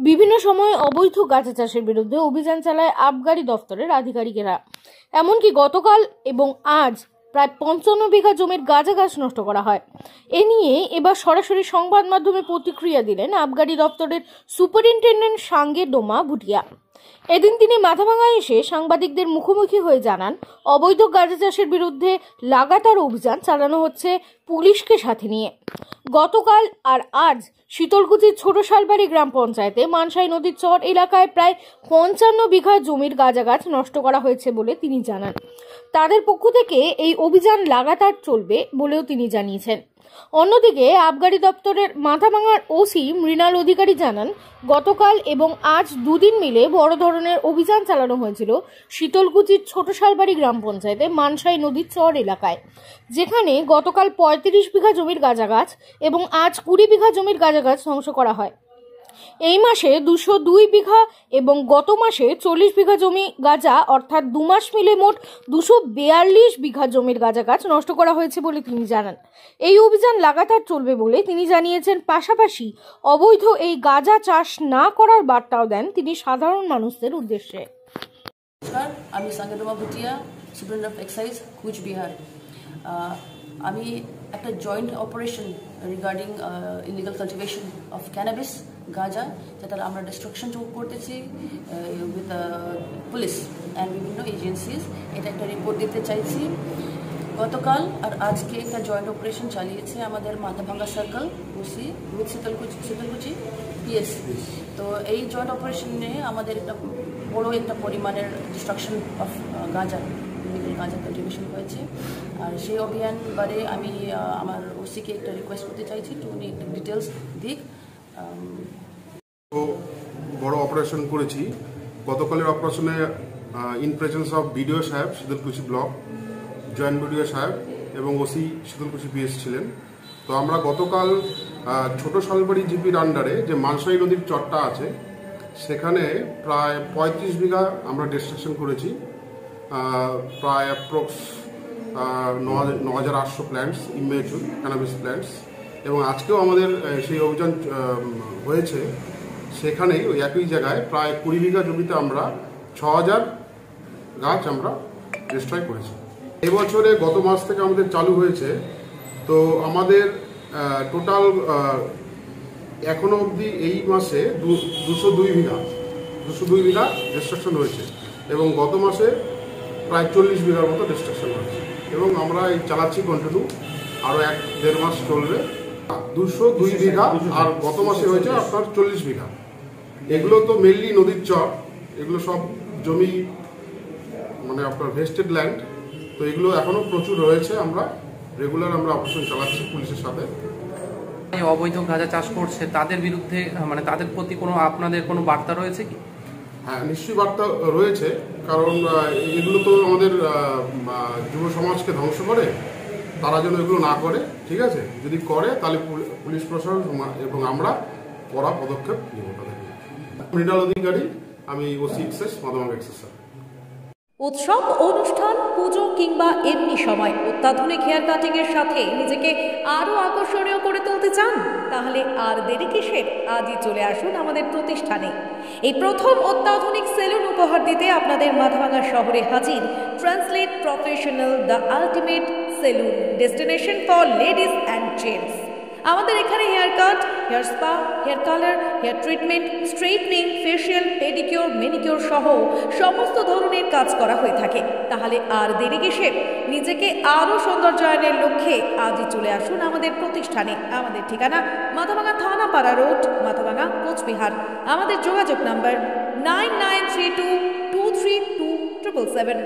বিভিন্ন সময়ে অবৈধ গাঁজা চাষের বিরুদ্ধে অভিযান চালায় আবগারি দফতরের আধিকারিকেরা। এমনকি গতকাল এবং আজ প্রায় 55 বিঘা জমির গাঁজা গাছ নষ্ট করা হয়। এ নিয়ে এবার সরাসরি সংবাদ মাধ্যমে প্রতিক্রিয়া দিলেন আবগারি দপ্তরের সুপারিনটেন্ডেন্ট সাঙ্গে ডোমা ভুটিয়া। এদিন তিনি মাথাভাঙায় এসে সাংবাদিকদের মুখোমুখি হয়ে জানান, অবৈধ গাঁজা চাষের বিরুদ্ধে লাগাতার অভিযান চালানো হচ্ছে পুলিশকে সাথে নিয়ে। গতকাল আর আজ শীতলকুচির ছোট শালবাড়ি গ্রাম পঞ্চায়েতে মানসাই নদীর চর এলাকায় প্রায় 55 বিঘা জমির গাঁজা গাছ নষ্ট করা হয়েছে বলে তিনি জানান। তাদের পক্ষ থেকে এই অভিযান লাগাতার চলবে বলেও তিনি জানিয়েছেন। অন্যদিকে আবগারি দপ্তরের মাথাভাঙার ওসি মৃণাল অধিকারী জানান, গতকাল এবং আজ দুদিন মিলে বড় ধরনের অভিযান চালানো হয়েছিল শীতলকুচির ছোট শালবাড়ি গ্রাম পঞ্চায়েতে মানসাই নদীর চর এলাকায়, যেখানে গতকাল 35 বিঘা জমির গাঁজা গাছ এবং আজ 20 বিঘা জমির গাঁজা গাছ ধ্বংস করা হয়। এই মাসে 202 বিঘা এবং গত মাসে 40 বিঘা জমি গাঁজা, অর্থাৎ 2 মাস মিলে মোট 242 বিঘা জমির গাঁজা গাছ নষ্ট করা হয়েছে বলে তিনি জানান। এই অভিযান লাগাতার চলবে বলে তিনি জানিয়েছেন। পাশাপাশি অবৈধ এই গাঁজা চাষ না করার বার্তাও দেন তিনি সাধারণ মানুষদের উদ্দেশ্যে। আমি Sange Doma Bhutia, superintendent of excise, Cooch Behar. আমি একটা joint operation regarding illegal cultivation of cannabis গাঁজা, যেটা আমরা ডিস্ট্রাকশন করতেছি উইথ পুলিশ অ্যান্ড বিভিন্ন এজেন্সিজ। এটা একটা রিপোর্ট দিতে চাইছি। গতকাল আর আজকে একটা জয়েন্ট অপারেশন চালিয়েছে আমাদের Mathabhanga circle OC with Sitalkuchi PS. তো এই জয়েন্ট অপারেশনে আমাদের একটা বড় একটা পরিমাণের ডিস্ট্রাকশন অফ গাঁজা, ইলিগাল গাঁজা কালটিভেশন হয়েছে। আর সেই অভিযান বারে আমি আমার ওসিকে একটা রিকোয়েস্ট করতে চাইছি, তো উনি একটা ডিটেলস দিক। বড় অপারেশন করেছি। গতকালের অপারেশনে ইন প্রেজেন্স অফ বিডিও সাহেব শীতলকুচি ব্লক, জয়েন্ট বিডিও সাহেব এবং ওসি শীতলকুচি পিএস ছিলেন। তো আমরা গতকাল ছোট শালবাড়ি জিপির আন্ডারে যে মানসাই নদীর চরটা আছে, সেখানে প্রায় 35 বিঘা আমরা ডিস্ট্রাকশন করেছি। প্রায় অ্যাপ্রক্স 9,800 প্ল্যান্টস, ইমেচুর ক্যানাবিস প্ল্যান্টস। এবং আজকেও আমাদের সেই অভিযান হয়েছে। সেখানেই ওই একই জায়গায় প্রায় 20 বিঘা জমিতে আমরা 6,000 গাছ আমরা ডিস্ট্রয় করেছি। এবছরে গত মাস থেকে আমাদের চালু হয়েছে। তো আমাদের টোটাল এখনো অবধি এই মাসে 202 বিঘা ডিস্ট্রাকশন হয়েছে এবং গত মাসে প্রায় 40 বিঘার মতো ডিস্ট্রাকশন হয়েছে। এবং আমরা এই চালাচ্ছি কন্টিনিউ, আরও 1-1.5 মাস চলবে। 202 বিঘা আর গত মাসে হয়েছে আপনার 40 বিঘা। এগুলো তো মেনলি নদীর চর, এগুলো সব জমি মানে আপনার ভেস্টেড ল্যান্ড। তো এগুলো এখনো প্রচুর রয়েছে। আমরা রেগুলার অপারেশন চালাচ্ছি পুলিশের সাথে। অবৈধ গাঁজা চাষ করছে তাদের বিরুদ্ধে মানে তাদের প্রতি আপনাদের কোনো বার্তা রয়েছে কি? হ্যাঁ, নিশ্চয়ই বার্তা রয়েছে। কারণ এগুলো তো আমাদের যুব সমাজকে ধ্বংস করে, তারা যেন এগুলো না করে। ঠিক আছে, যদি করে তাহলে পুলিশ প্রশাসন এবং আমরা কড়া পদক্ষেপ নিব তাদের। মৃণাল অধিকারী, আমি ওসি এক্সেস, মাথাভাঙা এক্সেস। উৎসব, অনুষ্ঠান, পুজো কিংবা এমনি সময় অত্যাধুনিক হেয়ার কাটিং এর সাথে নিজেকে আরো আকর্ষণীয় করে তুলতে চান? তাহলে আর দেরি কিসের? আজই চলে আসুন আমাদের প্রতিষ্ঠানে। এই প্রথম অত্যাধুনিক সেলুন উপহার দিতে আপনাদের মাথাভাঙা শহরে হাজির translate professional, the ultimate salon, destination for ladies and gents. আমাদের এখানে hair cut, hair spa, hair colour, hair treatment, straightening, facial, pedicure, manicure সহ সমস্ত ধরনের কাজ করা হয়ে থাকে। তাহলে আর দেরি কিসের? নিজেকে আরও সৌন্দর্যায়নের লক্ষ্যে আজই চলে আসুন আমাদের প্রতিষ্ঠানে। আমাদের ঠিকানা মাথাভাঙা থানাপাড়া রোড, মাথাভাঙা, কোচবিহার। আমাদের যোগাযোগ নাম্বার 9932232777।